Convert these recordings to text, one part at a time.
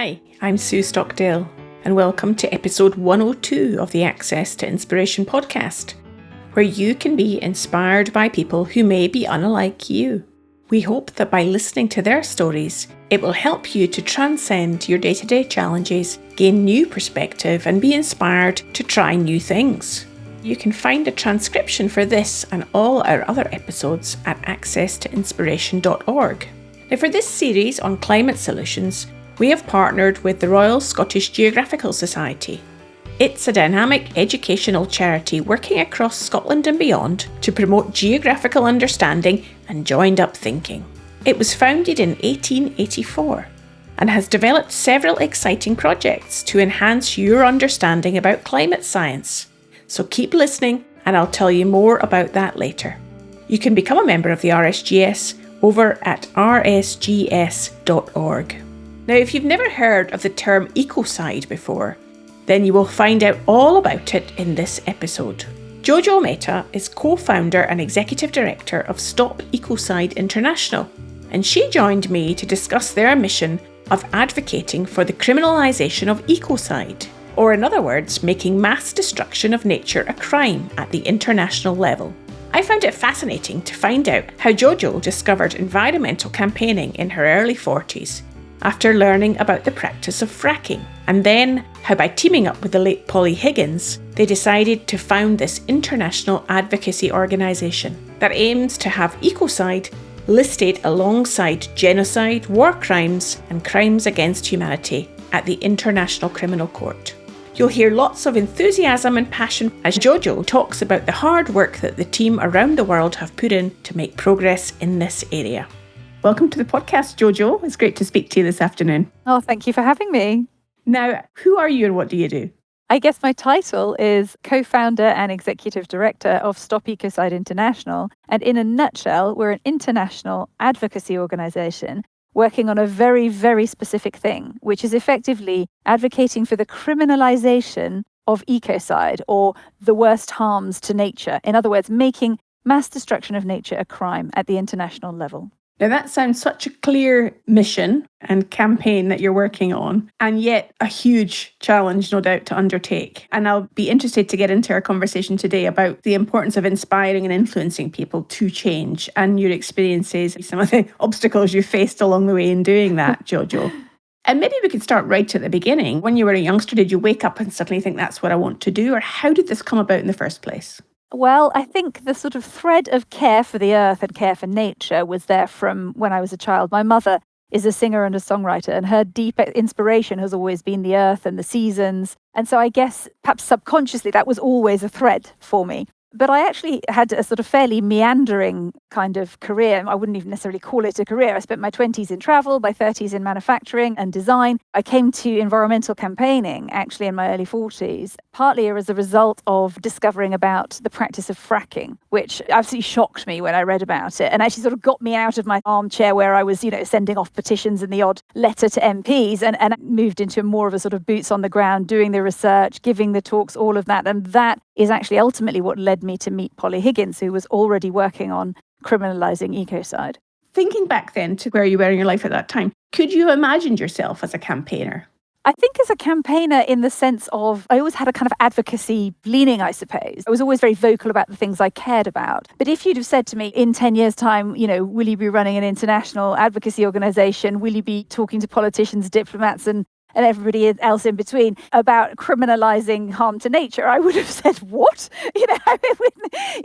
Hi, I'm Sue Stockdale, and welcome to episode 102 of the Access to Inspiration podcast, where you can be inspired by people who may be unlike you. We hope that by listening to their stories, it will help you to transcend your day-to-day challenges, gain new perspective, and be inspired to try new things. You can find a transcription for this and all our other episodes at accesstoinspiration.org. Now, for this series on climate solutions, we have partnered with the Royal Scottish Geographical Society. It's a dynamic educational charity working across Scotland and beyond to promote geographical understanding and joined-up thinking. It was founded in 1884 and has developed several exciting projects to enhance your understanding about climate science. So keep listening and I'll tell you more about that later. You can become a member of the RSGS over at rsgs.org. Now, if you've never heard of the term ecocide before, then you will find out all about it in this episode. Jojo Mehta is co-founder and executive director of Stop Ecocide International, and she joined me to discuss their mission of advocating for the criminalisation of ecocide, or in other words, making mass destruction of nature a crime at the international level. I found it fascinating to find out how Jojo discovered environmental campaigning in her early 40s, after learning about the practice of fracking, and then how by teaming up with the late Polly Higgins, they decided to found this international advocacy organisation that aims to have ecocide listed alongside genocide, war crimes and crimes against humanity at the International Criminal Court. You'll hear lots of enthusiasm and passion as Jojo talks about the hard work that the team around the world have put in to make progress in this area. Welcome to the podcast, Jojo. It's great to speak to you this afternoon. Oh, thank you for having me. Now, who are you and what do you do? I guess my title is co-founder and executive director of Stop Ecocide International. And in a nutshell, we're an international advocacy organisation working on a very, very specific thing, which is effectively advocating for the criminalisation of ecocide, or the worst harms to nature. In other words, making mass destruction of nature a crime at the international level. Now that sounds such a clear mission and campaign that you're working on, and yet a huge challenge, no doubt, to undertake. And I'll be interested to get into our conversation today about the importance of inspiring and influencing people to change and your experiences, some of the obstacles you faced along the way in doing that, Jojo. And maybe we could start right at the beginning. When you were a youngster, did you wake up and suddenly think that's what I want to do? Or how did this come about in the first place? Well, I think the sort of thread of care for the earth and care for nature was there from when I was a child. My mother is a singer and a songwriter, and her deep inspiration has always been the earth and the seasons. And so I guess perhaps subconsciously that was always a thread for me. But I actually had a sort of fairly meandering kind of career. I wouldn't even necessarily call it a career. I spent my 20s in travel, my 30s in manufacturing and design. I came to environmental campaigning actually in my early 40s, partly as a result of discovering about the practice of fracking, which absolutely shocked me when I read about it and actually sort of got me out of my armchair where I was, sending off petitions and the odd letter to MPs and moved into more of a sort of boots on the ground, doing the research, giving the talks, all of that. And that is actually ultimately what led me to meet Polly Higgins, who was already working on criminalising ecocide. Thinking back then to where you were in your life at that time, could you imagine yourself as a campaigner? I think as a campaigner in the sense of, I always had a kind of advocacy leaning, I suppose. I was always very vocal about the things I cared about. But if you'd have said to me in 10 years' time, will you be running an international advocacy organisation? Will you be talking to politicians, diplomats and everybody else in between about criminalising harm to nature, I would have said, what?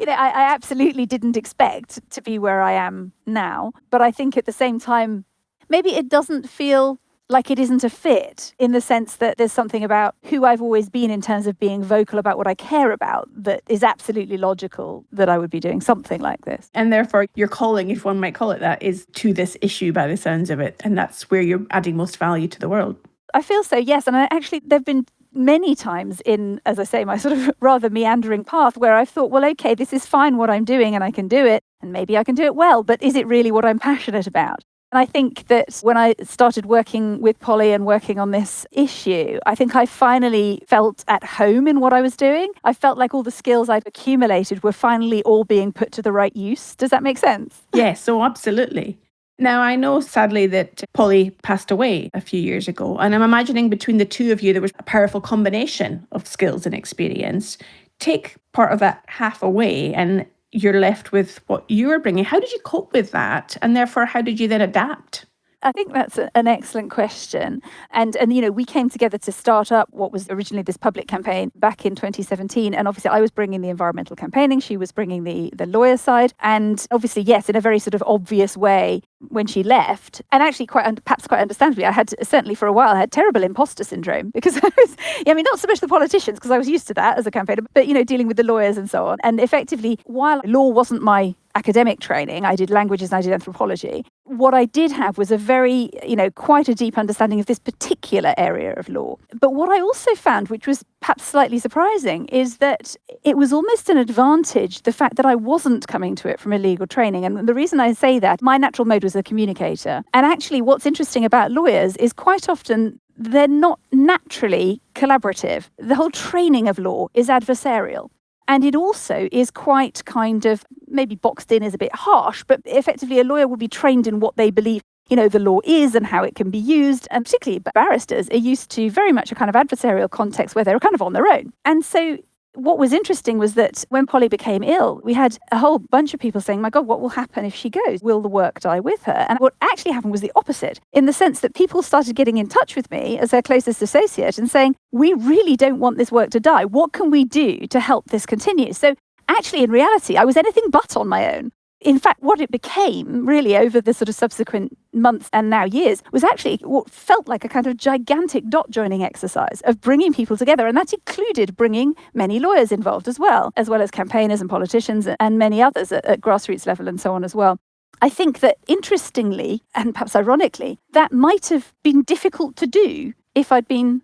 I absolutely didn't expect to be where I am now. But I think at the same time, maybe it doesn't feel like it isn't a fit in the sense that there's something about who I've always been in terms of being vocal about what I care about that is absolutely logical that I would be doing something like this. And therefore, your calling, if one might call it that, is to this issue by the sounds of it. And that's where you're adding most value to the world. I feel so, yes. And actually, there have been many times in, as I say, my sort of rather meandering path where I've thought, well, okay, this is fine what I'm doing and I can do it and maybe I can do it well, but is it really what I'm passionate about? And I think that when I started working with Polly and working on this issue, I think I finally felt at home in what I was doing. I felt like all the skills I'd accumulated were finally all being put to the right use. Does that make sense? Yes, so absolutely. Now, I know sadly that Polly passed away a few years ago, and I'm imagining between the two of you, there was a powerful combination of skills and experience. Take part of that half away and you're left with what you were bringing. How did you cope with that? And therefore, how did you then adapt? I think that's an excellent question. And we came together to start up what was originally this public campaign back in 2017. And obviously I was bringing the environmental campaigning. She was bringing the lawyer side. And obviously, yes, in a very sort of obvious way when she left. And actually perhaps quite understandably, I had certainly for a while, I had terrible imposter syndrome because I was, not so much the politicians because I was used to that as a campaigner, but, dealing with the lawyers and so on. And effectively, while law wasn't my academic training, I did languages and I did anthropology. What I did have was a very, quite a deep understanding of this particular area of law. But what I also found, which was perhaps slightly surprising, is that it was almost an advantage, the fact that I wasn't coming to it from a legal training. And the reason I say that, my natural mode was a communicator. And actually what's interesting about lawyers is quite often they're not naturally collaborative. The whole training of law is adversarial. And it also is quite kind of, maybe boxed in is a bit harsh, but effectively a lawyer will be trained in what they believe, the law is and how it can be used. And particularly barristers are used to very much a kind of adversarial context where they're kind of on their own. And so what was interesting was that when Polly became ill, we had a whole bunch of people saying, my God, what will happen if she goes? Will the work die with her? And what actually happened was the opposite, in the sense that people started getting in touch with me as their closest associate and saying, we really don't want this work to die. What can we do to help this continue? So actually, in reality, I was anything but on my own. In fact, what it became really over the sort of subsequent months and now years was actually what felt like a kind of gigantic dot joining exercise of bringing people together. And that included bringing many lawyers involved as well as campaigners and politicians and many others at grassroots level and so on as well. I think that interestingly, and perhaps ironically, that might have been difficult to do if I'd been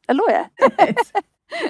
a lawyer.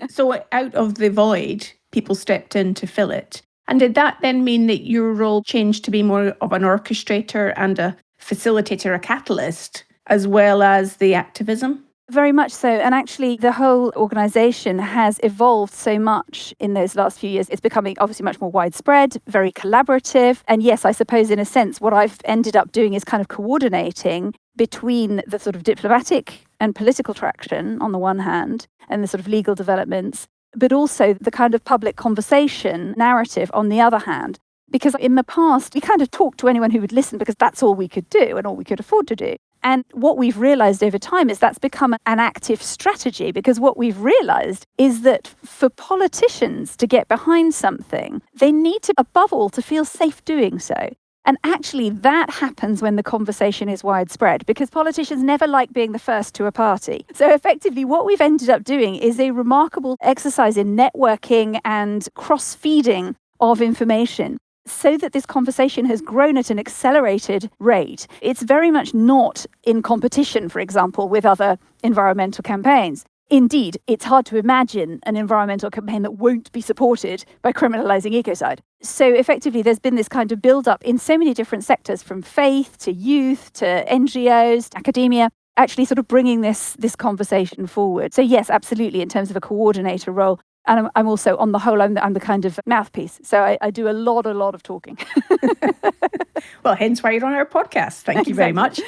So out of the void, people stepped in to fill it. And did that then mean that your role changed to be more of an orchestrator and a facilitator, a catalyst, as well as the activism? Very much so. And actually, the whole organisation has evolved so much in those last few years. It's becoming obviously much more widespread, very collaborative. And yes, I suppose in a sense, what I've ended up doing is kind of coordinating between the sort of diplomatic and political traction on the one hand, and the sort of legal developments, but also the kind of public conversation narrative on the other hand. Because in the past, we kind of talked to anyone who would listen because that's all we could do and all we could afford to do. And what we've realised over time is that's become an active strategy, because what we've realised is that for politicians to get behind something, they need to, above all, to feel safe doing so. And actually, that happens when the conversation is widespread, because politicians never like being the first to a party. So effectively, what we've ended up doing is a remarkable exercise in networking and cross-feeding of information, so that this conversation has grown at an accelerated rate. It's very much not in competition, for example, with other environmental campaigns. Indeed, it's hard to imagine an environmental campaign that won't be supported by criminalising ecocide. So effectively, there's been this kind of build-up in so many different sectors, from faith to youth to NGOs to academia, actually sort of bringing this conversation forward. So yes, absolutely, in terms of a coordinator role. And I'm also, on the whole, I'm the kind of mouthpiece. So I do a lot of talking. Well, hence why you're on our podcast. Thank you very much.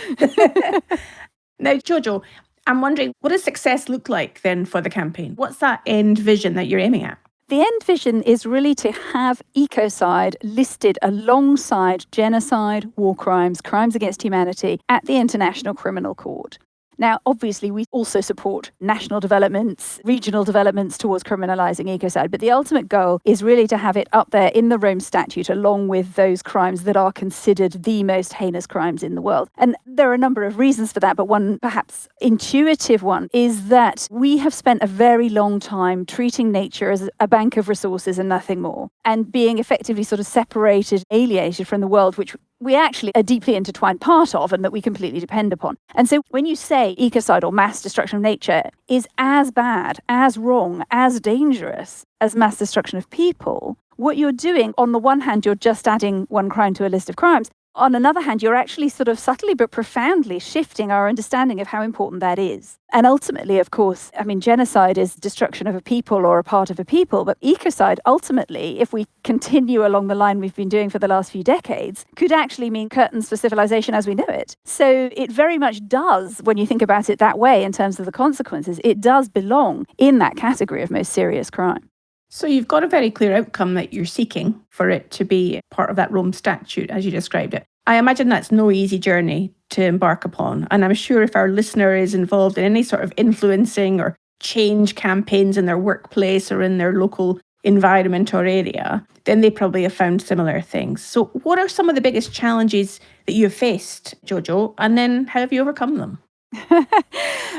Now, Jojo, I'm wondering, what does success look like then for the campaign? What's that end vision that you're aiming at? The end vision is really to have ecocide listed alongside genocide, war crimes, crimes against humanity at the International Criminal Court. Now, obviously, we also support national developments, regional developments towards criminalising ecocide, but the ultimate goal is really to have it up there in the Rome Statute along with those crimes that are considered the most heinous crimes in the world. And there are a number of reasons for that, but one perhaps intuitive one is that we have spent a very long time treating nature as a bank of resources and nothing more, and being effectively sort of separated, alienated from the world, which we actually are deeply intertwined part of and that we completely depend upon. And so when you say ecocide or mass destruction of nature is as bad, as wrong, as dangerous as mass destruction of people, what you're doing, on the one hand, you're just adding one crime to a list of crimes. on another hand, you're actually sort of subtly but profoundly shifting our understanding of how important that is. And ultimately, of course, I mean, genocide is destruction of a people or a part of a people, but ecocide, ultimately, if we continue along the line we've been doing for the last few decades, could actually mean curtains for civilization as we know it. So it very much does, when you think about it that way in terms of the consequences, it does belong in that category of most serious crime. So you've got a very clear outcome that you're seeking for it to be part of that Rome Statute, as you described it. I imagine that's no easy journey to embark upon. And I'm sure if our listener is involved in any sort of influencing or change campaigns in their workplace or in their local environment or area, then they probably have found similar things. So what are some of the biggest challenges that you've faced, Jojo? And then how have you overcome them?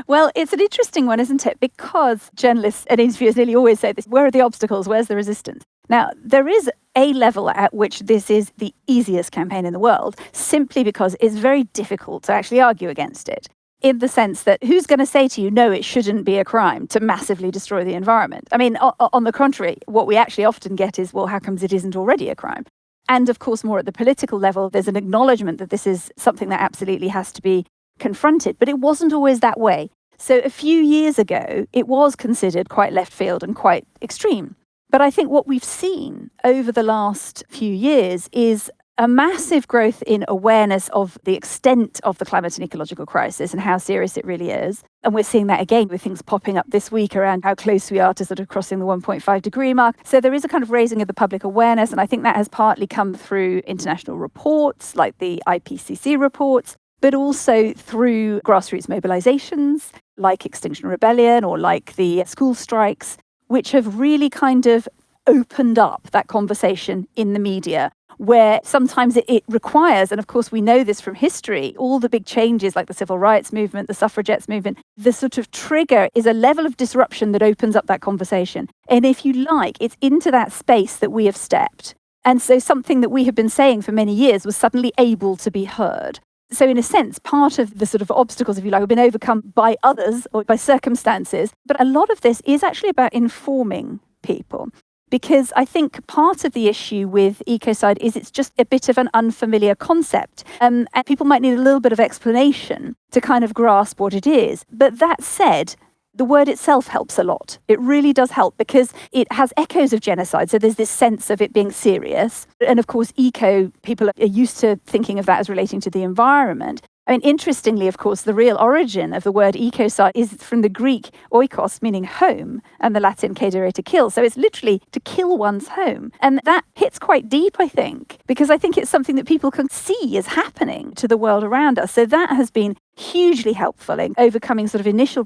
Well, it's an interesting one, isn't it? Because journalists and interviewers nearly always say this, where are the obstacles? Where's the resistance? Now, there is a level at which this is the easiest campaign in the world, simply because it's very difficult to actually argue against it. In the sense that who's going to say to you, no, it shouldn't be a crime to massively destroy the environment? I mean, on the contrary, what we actually often get is, well, how comes it isn't already a crime? And of course, more at the political level, there's an acknowledgement that this is something that absolutely has to be confronted, but it wasn't always that way. So a few years ago, it was considered quite left field and quite extreme. But I think what we've seen over the last few years is a massive growth in awareness of the extent of the climate and ecological crisis and how serious it really is. And we're seeing that again with things popping up this week around how close we are to sort of crossing the 1.5 degree mark. So there is a kind of raising of the public awareness. And I think that has partly come through international reports like the IPCC reports, but also through grassroots mobilizations like Extinction Rebellion or like the school strikes, which have really kind of opened up that conversation in the media, where sometimes it requires, and of course we know this from history, all the big changes like the civil rights movement, the suffragettes movement, the sort of trigger is a level of disruption that opens up that conversation. And if you like, it's into that space that we have stepped. And so something that we have been saying for many years was suddenly able to be heard. So in a sense, part of the sort of obstacles, if you like, have been overcome by others or by circumstances. But a lot of this is actually about informing people. Because I think part of the issue with ecocide is it's just a bit of an unfamiliar concept. And people might need a little bit of explanation to kind of grasp what it is. But that said, the word itself helps a lot. It really does help because it has echoes of genocide. So there's this sense of it being serious. And of course, eco, people are used to thinking of that as relating to the environment. I mean, interestingly, of course, the real origin of the word ecocide is from the Greek oikos, meaning home, and the Latin cadere, to kill. So it's literally to kill one's home. And that hits quite deep, I think, because I think it's something that people can see is happening to the world around us. So that has been hugely helpful in overcoming sort of initial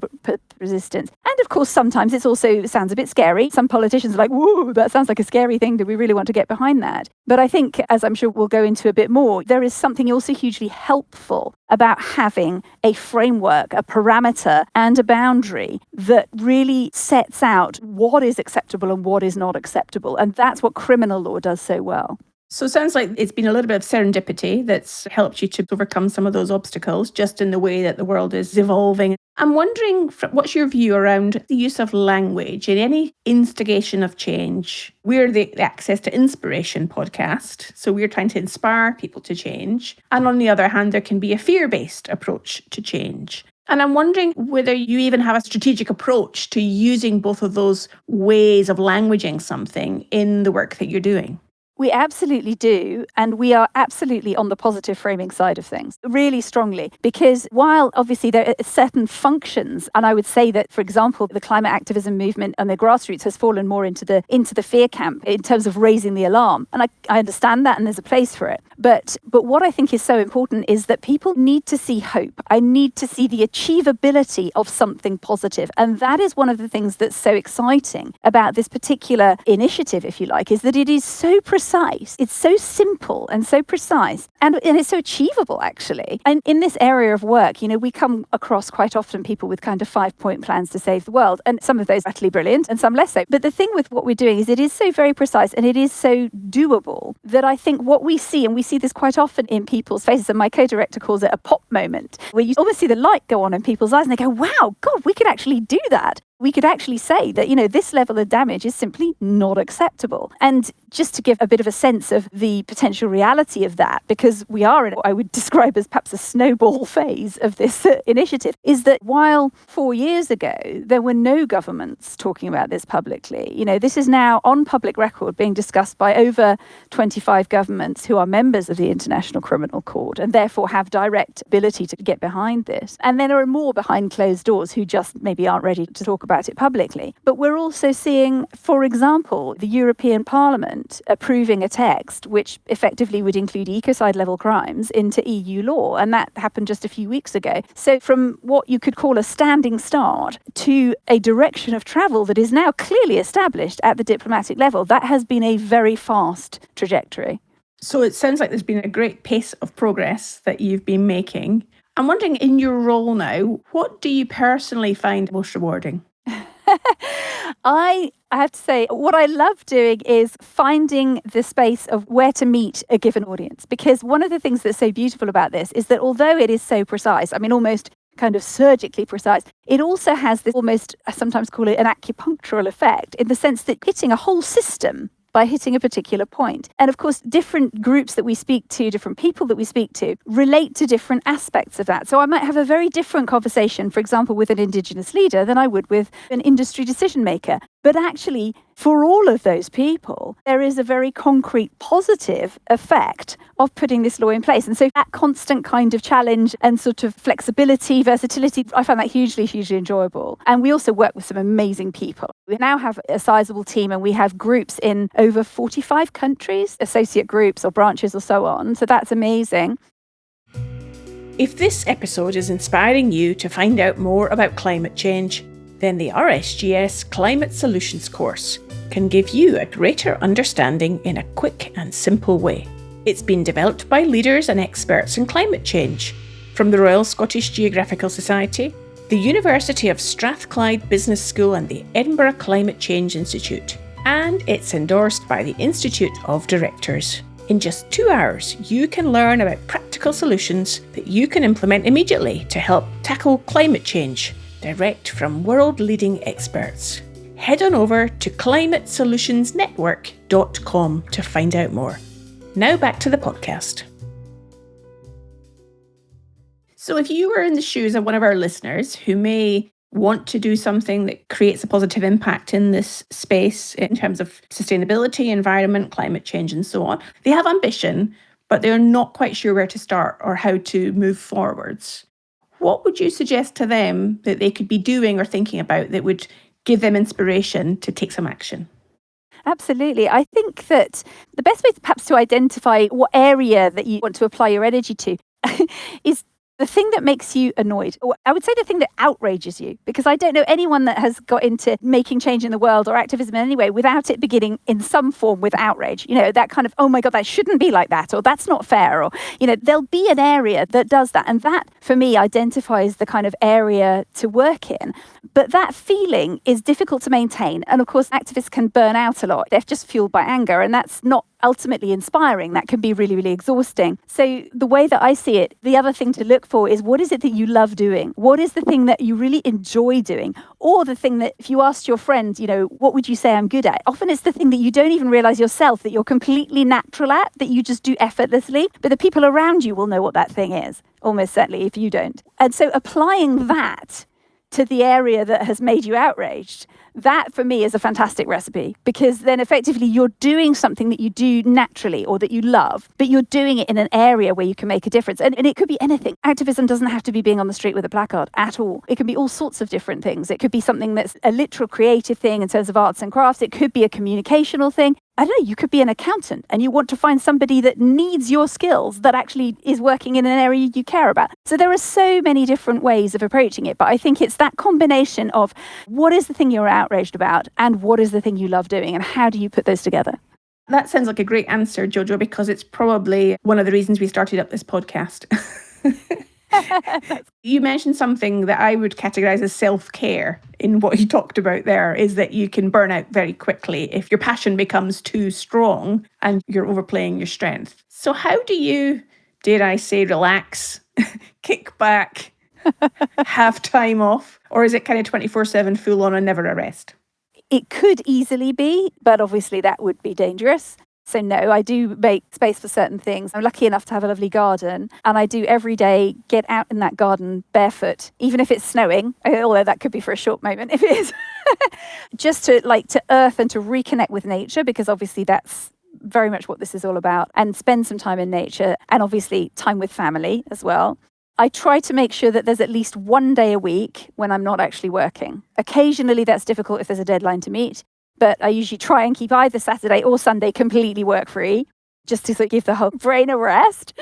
resistance. And of course, sometimes it also sounds a bit scary. Some politicians are like, whoa, that sounds like a scary thing. Do we really want to get behind that? But I think, as I'm sure we'll go into a bit more, there is something also hugely helpful about having a framework, a parameter, and a boundary that really sets out what is acceptable and what is not acceptable. And that's what criminal law does so well. So it sounds like it's been a little bit of serendipity that's helped you to overcome some of those obstacles just in the way that the world is evolving. I'm wondering, what's your view around the use of language in any instigation of change? We're the Access to Inspiration podcast, so we're trying to inspire people to change. And on the other hand, there can be a fear-based approach to change. And I'm wondering whether you even have a strategic approach to using both of those ways of languaging something in the work that you're doing. We absolutely do. And we are absolutely on the positive framing side of things, really strongly, because while obviously there are certain functions, and I would say that, for example, the climate activism movement and the grassroots has fallen more into the fear camp in terms of raising the alarm. And I understand that, and there's a place for it. But what I think is so important is that people need to see hope. I need to see the achievability of something positive. And that is one of the things that's so exciting about this particular initiative, if you like, is that it is so precise. It's so simple and so precise, and it's so achievable, actually. And in this area of work, we come across quite often people with kind of 5-point plans to save the world, and some of those are utterly brilliant and some less so. But the thing with what we're doing is it is so very precise and it is so doable that I think what we see, and we see this quite often in people's faces, and my co-director calls it a pop moment, where you almost see the light go on in people's eyes and they go, wow, God, we can actually do that. we could actually say that, this level of damage is simply not acceptable. And just to give a bit of a sense of the potential reality of that, because we are in what I would describe as perhaps a snowball phase of this initiative, is that while 4 years ago there were no governments talking about this publicly, this is now on public record being discussed by over 25 governments who are members of the International Criminal Court and therefore have direct ability to get behind this. And then there are more behind closed doors who just maybe aren't ready to talk about it publicly. But we're also seeing, for example, the European Parliament approving a text which effectively would include ecocide level crimes into EU law. And that happened just a few weeks ago. So from what you could call a standing start to a direction of travel that is now clearly established at the diplomatic level, that has been a very fast trajectory. So it sounds like there's been a great pace of progress that you've been making. I'm wondering, in your role now, what do you personally find most rewarding? I have to say, what I love doing is finding the space of where to meet a given audience. Because one of the things that's so beautiful about this is that although it is so precise, almost kind of surgically precise, it also has this almost, I sometimes call it an acupunctural effect, in the sense that hitting a whole system by hitting a particular point. And of course, different groups that we speak to, different people that we speak to, relate to different aspects of that. So I might have a very different conversation, for example, with an Indigenous leader than I would with an industry decision maker. But actually, for all of those people, there is a very concrete positive effect of putting this law in place. And so that constant kind of challenge and sort of flexibility, versatility, I find that hugely, hugely enjoyable. And we also work with some amazing people. We now have a sizable team and we have groups in over 45 countries, associate groups or branches or so on. So that's amazing. If this episode is inspiring you to find out more about climate change, then the RSGS Climate Solutions course can give you a greater understanding in a quick and simple way. It's been developed by leaders and experts in climate change from the Royal Scottish Geographical Society, the University of Strathclyde Business School and the Edinburgh Climate Change Institute, and it's endorsed by the Institute of Directors. In just 2 hours, you can learn about practical solutions that you can implement immediately to help tackle climate change, direct from world-leading experts. Head on over to climatesolutionsnetwork.com to find out more. Now back to the podcast. So if you were in the shoes of one of our listeners who may want to do something that creates a positive impact in this space in terms of sustainability, environment, climate change, and so on, they have ambition, but they're not quite sure where to start or how to move forwards. What would you suggest to them that they could be doing or thinking about that would give them inspiration to take some action? Absolutely. I think that the best way perhaps to identify what area that you want to apply your energy to is the thing that makes you annoyed, or I would say the thing that outrages you, because I don't know anyone that has got into making change in the world or activism in any way without it beginning in some form with outrage. That kind of, oh my God, that shouldn't be like that, or that's not fair, or, there'll be an area that does that. And that, for me, identifies the kind of area to work in. But that feeling is difficult to maintain. And of course, activists can burn out a lot. They're just fueled by anger, and that's not ultimately inspiring. That can be really, really exhausting. So the way that I see it, the other thing to look for is, what is it that you love doing? What is the thing that you really enjoy doing? Or the thing that if you asked your friend, what would you say I'm good at? Often it's the thing that you don't even realize yourself that you're completely natural at, that you just do effortlessly, but the people around you will know what that thing is, almost certainly if you don't. And so applying that to the area that has made you outraged, that for me is a fantastic recipe, because then effectively you're doing something that you do naturally or that you love, but you're doing it in an area where you can make a difference. And it could be anything. Activism doesn't have to be being on the street with a placard at all. It can be all sorts of different things. It could be something that's a literal creative thing in terms of arts and crafts. It could be a communicational thing. I don't know, you could be an accountant and you want to find somebody that needs your skills that actually is working in an area you care about. So there are so many different ways of approaching it, but I think it's that combination of what is the thing you're outraged about and what is the thing you love doing, and how do you put those together? That sounds like a great answer, Jojo, because it's probably one of the reasons we started up this podcast. You mentioned something that I would categorise as self-care in what you talked about there, is that you can burn out very quickly if your passion becomes too strong and you're overplaying your strength. So how do you, dare I say, relax, kick back have time off? Or is it kind of 24/7 full on and never a rest? It could easily be, but obviously that would be dangerous. So no, I do make space for certain things. I'm lucky enough to have a lovely garden, and I do every day get out in that garden barefoot, even if it's snowing, although that could be for a short moment if it is, just to earth and to reconnect with nature, because obviously that's very much what this is all about, and spend some time in nature, and obviously time with family as well. I try to make sure that there's at least one day a week when I'm not actually working. Occasionally that's difficult if there's a deadline to meet, but I usually try and keep either Saturday or Sunday completely work-free, just to give the whole brain a rest.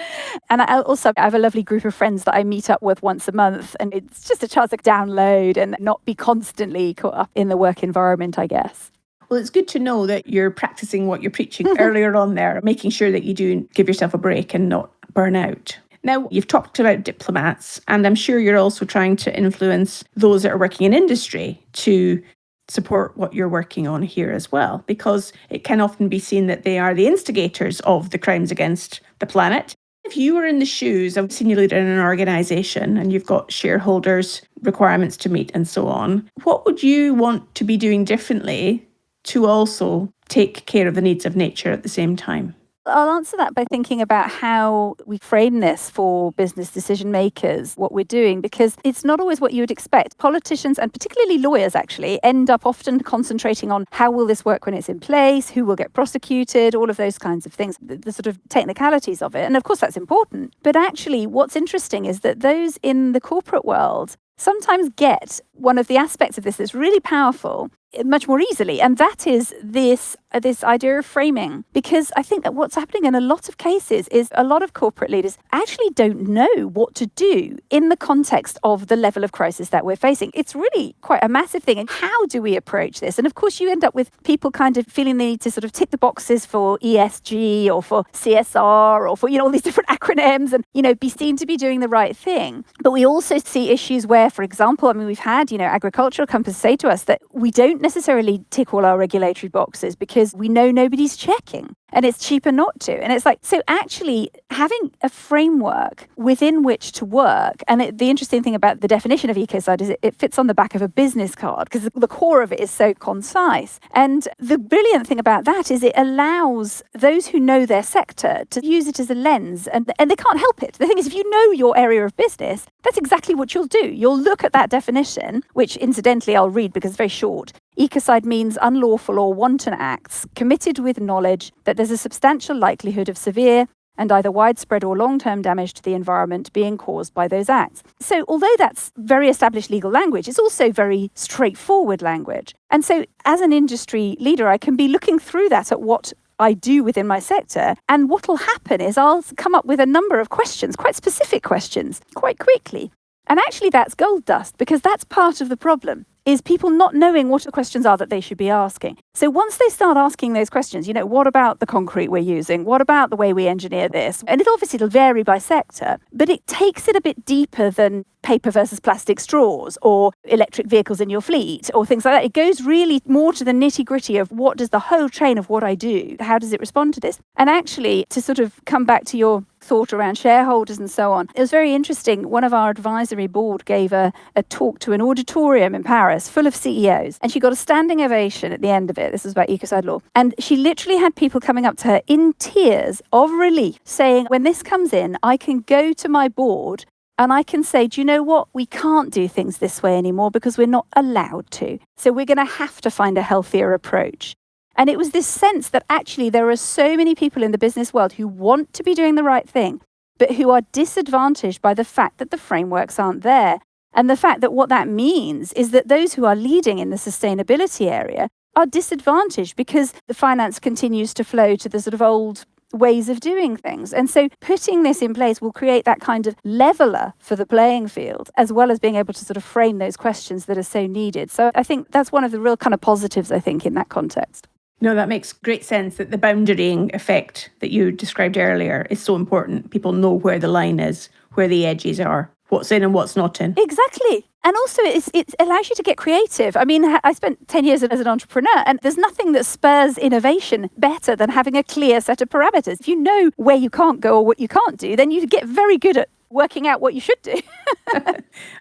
And I have a lovely group of friends that I meet up with once a month, and it's just a chance to download and not be constantly caught up in the work environment, I guess. Well, it's good to know that you're practicing what you're preaching earlier on there, making sure that you do give yourself a break and not burn out. Now, you've talked about diplomats, and I'm sure you're also trying to influence those that are working in industry to support what you're working on here as well, because it can often be seen that they are the instigators of the crimes against the planet. If you were in the shoes of a senior leader in an organisation and you've got shareholders' requirements to meet and so on, what would you want to be doing differently to also take care of the needs of nature at the same time? I'll answer that by thinking about how we frame this for business decision makers, what we're doing, because it's not always what you would expect. Politicians, and particularly lawyers actually, end up often concentrating on how will this work when it's in place, who will get prosecuted, all of those kinds of things, the sort of technicalities of it. And of course that's important. But actually what's interesting is that those in the corporate world sometimes get one of the aspects of this that's really powerful much more easily, and that is this idea of framing. Because I think that what's happening in a lot of cases is a lot of corporate leaders actually don't know what to do in the context of the level of crisis that we're facing. It's really quite a massive thing. And how do we approach this? And of course you end up with people kind of feeling they need to sort of tick the boxes for ESG or for CSR or for, all these different acronyms and, be seen to be doing the right thing. But we also see issues where, for example, we've had, agricultural companies say to us that we don't necessarily tick all our regulatory boxes because we know nobody's checking and it's cheaper not to. And it's so actually having a framework within which to work. And the interesting thing about the definition of ecocide is it fits on the back of a business card because the core of it is so concise. And the brilliant thing about that is it allows those who know their sector to use it as a lens, and they can't help it. The thing is, if you know your area of business, that's exactly what you'll do. You'll look at that definition, which incidentally I'll read because it's very short. Ecocide means unlawful or wanton acts committed with knowledge that there's a substantial likelihood of severe and either widespread or long-term damage to the environment being caused by those acts. So although that's very established legal language, it's also very straightforward language. And so as an industry leader, I can be looking through that at what I do within my sector. And what will happen is I'll come up with a number of questions, quite specific questions, quite quickly. And actually that's gold dust, because that's part of the problem, is people not knowing what the questions are that they should be asking. So once they start asking those questions, what about the concrete we're using? What about the way we engineer this? And it'll vary by sector, but it takes it a bit deeper than paper versus plastic straws or electric vehicles in your fleet or things like that. It goes really more to the nitty-gritty of what does the whole chain of what I do, how does it respond to this? And actually, to sort of come back to your thought around shareholders and so on, it was very interesting. One of our advisory board gave a talk to an auditorium in Paris full of CEOs, and she got a standing ovation at the end of it. This was about ecocide law. And she literally had people coming up to her in tears of relief saying, when this comes in, I can go to my board and I can say, do you know what? We can't do things this way anymore because we're not allowed to. So we're going to have to find a healthier approach. And it was this sense that actually there are so many people in the business world who want to be doing the right thing, but who are disadvantaged by the fact that the frameworks aren't there. And the fact that what that means is that those who are leading in the sustainability area are disadvantaged because the finance continues to flow to the sort of old ways of doing things. And so putting this in place will create that kind of leveler for the playing field, as well as being able to sort of frame those questions that are so needed. So I think that's one of the real kind of positives, I think, in that context. No, that makes great sense, that the boundarying effect that you described earlier is so important. People know where the line is, where the edges are, what's in and what's not in. Exactly. And also it allows you to get creative. I spent 10 years as an entrepreneur, and there's nothing that spurs innovation better than having a clear set of parameters. If you know where you can't go or what you can't do, then you get very good at working out what you should do.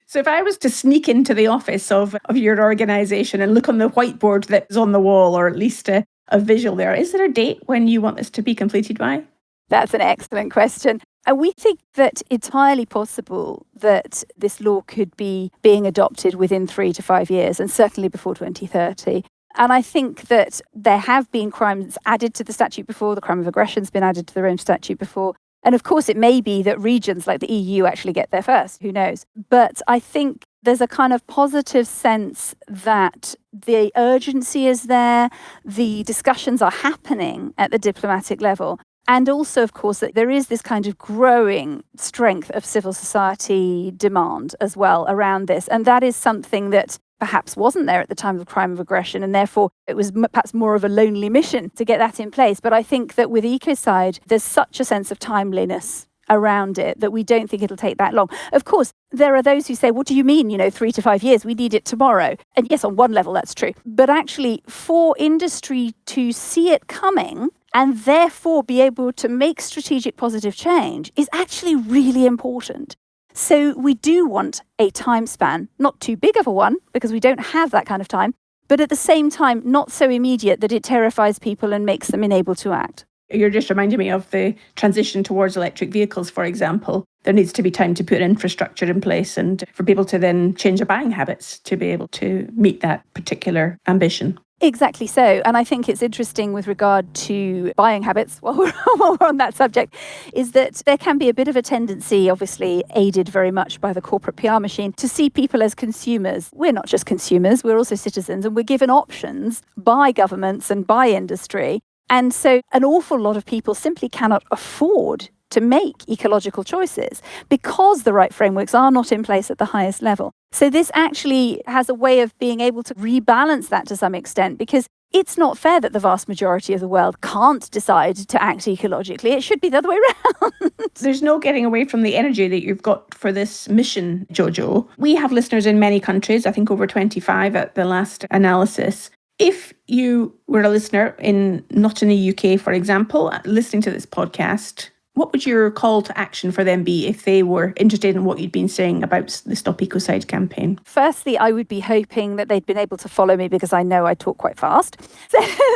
So if I was to sneak into the office of your organisation and look on the whiteboard that's on the wall, or at least a visual there, is there a date when you want this to be completed by? That's an excellent question. And we think that it's highly possible that this law could be being adopted within 3 to 5 years, and certainly before 2030. And I think that there have been crimes added to the statute before. The crime of aggression has been added to the Rome statute before. And of course, it may be that regions like the EU actually get there first. Who knows? But I think there's a kind of positive sense that the urgency is there, the discussions are happening at the diplomatic level. And also, of course, that there is this kind of growing strength of civil society demand as well around this. And that is something that perhaps wasn't there at the time of the crime of aggression, and therefore it was perhaps more of a lonely mission to get that in place. But I think that with ecocide, there's such a sense of timeliness around it that we don't think it'll take that long. Of course, there are those who say, what do you mean, 3 to 5 years? We need it tomorrow. And yes, on one level, that's true. But actually, for industry to see it coming and therefore be able to make strategic positive change is actually really important. So we do want a time span, not too big of a one, because we don't have that kind of time, but at the same time, not so immediate that it terrifies people and makes them unable to act. You're just reminding me of the transition towards electric vehicles, for example. There needs to be time to put infrastructure in place and for people to then change their buying habits to be able to meet that particular ambition. Exactly so. And I think it's interesting with regard to buying habits, while we're on that subject, is that there can be a bit of a tendency, obviously aided very much by the corporate PR machine, to see people as consumers. We're not just consumers, we're also citizens, and we're given options by governments and by industry. And so an awful lot of people simply cannot afford to make ecological choices because the right frameworks are not in place at the highest level. So this actually has a way of being able to rebalance that to some extent, because it's not fair that the vast majority of the world can't decide to act ecologically. It should be the other way around. There's no getting away from the energy that you've got for this mission, Jojo. We have listeners in many countries, I think over 25 at the last analysis. If you were a listener not in the UK, for example, listening to this podcast, what would your call to action for them be if they were interested in what you'd been saying about the Stop Ecocide campaign? Firstly, I would be hoping that they'd been able to follow me because I know I talk quite fast.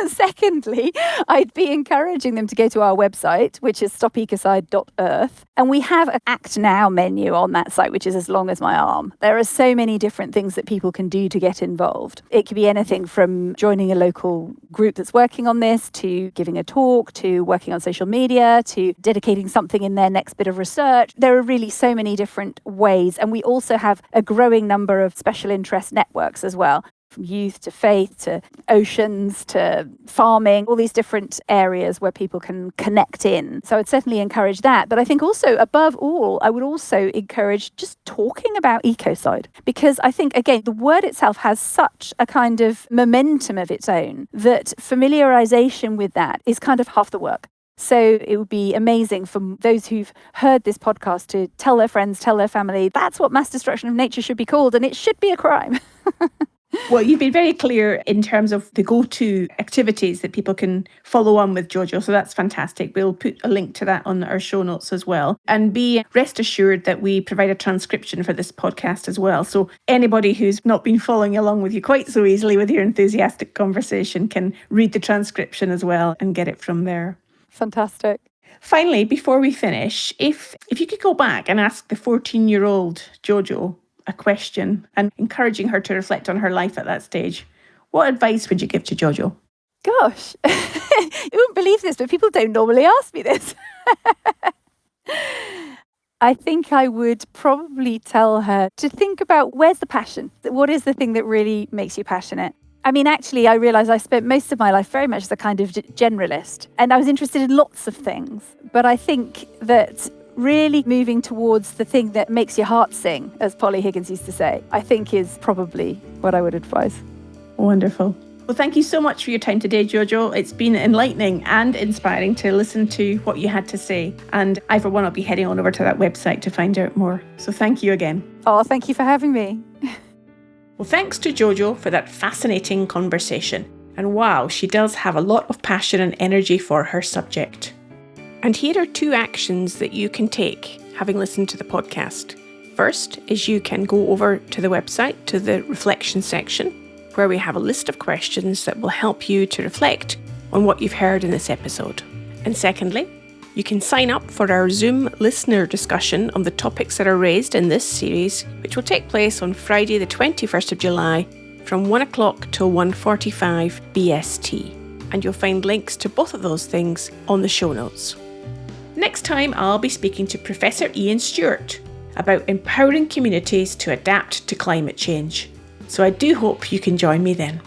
Secondly, I'd be encouraging them to go to our website, which is stopecocide.earth. And we have an Act Now menu on that site, which is as long as my arm. There are so many different things that people can do to get involved. It could be anything from joining a local group that's working on this, to giving a talk, to working on social media, to dedicating something in their next bit of research. There are really so many different ways. And we also have a growing number of special interest networks as well, from youth to faith to oceans to farming, all these different areas where people can connect in. So I'd certainly encourage that. But I think also, above all, I would also encourage just talking about ecocide, because I think, again, the word itself has such a kind of momentum of its own that familiarization with that is kind of half the work. So it would be amazing for those who've heard this podcast to tell their friends, tell their family, that's what mass destruction of nature should be called, and it should be a crime. Well, you've been very clear in terms of the go-to activities that people can follow on with, Jojo, so that's fantastic. We'll put a link to that on our show notes as well. And be rest assured that we provide a transcription for this podcast as well. So anybody who's not been following along with you quite so easily with your enthusiastic conversation can read the transcription as well and get it from there. Fantastic. Finally, before we finish, if you could go back and ask the 14-year-old Jojo a question and encouraging her to reflect on her life at that stage, what advice would you give to Jojo? Gosh, you wouldn't believe this, but people don't normally ask me this. I think I would probably tell her to think about, where's the passion? What is the thing that really makes you passionate? I mean, actually, I realised I spent most of my life very much as a kind of generalist, and I was interested in lots of things. But I think that really moving towards the thing that makes your heart sing, as Polly Higgins used to say, I think is probably what I would advise. Wonderful. Well, thank you so much for your time today, Jojo. It's been enlightening and inspiring to listen to what you had to say. And I, for one, will be heading on over to that website to find out more. So thank you again. Oh, thank you for having me. Well, thanks to Jojo for that fascinating conversation. And wow, she does have a lot of passion and energy for her subject. And here are 2 actions that you can take having listened to the podcast. First is you can go over to the website, to the reflection section, where we have a list of questions that will help you to reflect on what you've heard in this episode. And secondly, you can sign up for our Zoom listener discussion on the topics that are raised in this series, which will take place on Friday the 21st of July from 1 o'clock till 1:45 BST. And you'll find links to both of those things on the show notes. Next time, I'll be speaking to Professor Ian Stewart about empowering communities to adapt to climate change. So I do hope you can join me then.